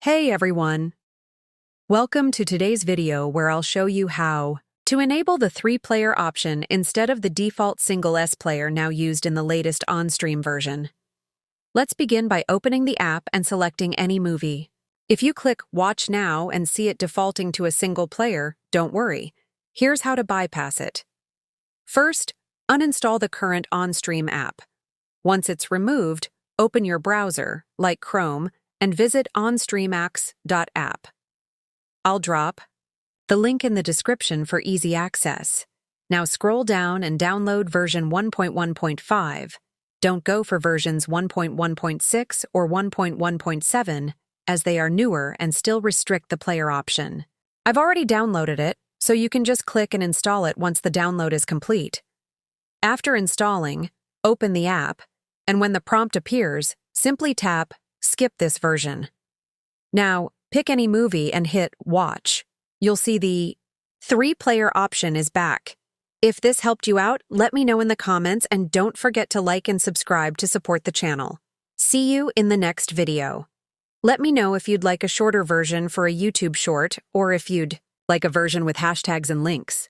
Hey everyone! Welcome to today's video where I'll show you how to enable the 3-player option instead of the default single S player now used in the latest Onstream version. Let's begin by opening the app and selecting any movie. If you click Watch Now and see it defaulting to a single player, don't worry. Here's how to bypass it. First, uninstall the current Onstream app. Once it's removed, open your browser, like Chrome, and visit onstreamax.app. I'll drop the link in the description for easy access. Now scroll down and download version 1.1.5. Don't go for versions 1.1.6 or 1.1.7, as they are newer and still restrict the player option. I've already downloaded it, so you can just click and install it once the download is complete. After installing, open the app, and when the prompt appears, simply tap Skip this version. Now, pick any movie and hit Watch. You'll see the 3-player option is back. If this helped you out, let me know in the comments and don't forget to like and subscribe to support the channel. See you in the next video. Let me know if you'd like a shorter version for a YouTube short or if you'd like a version with hashtags and links.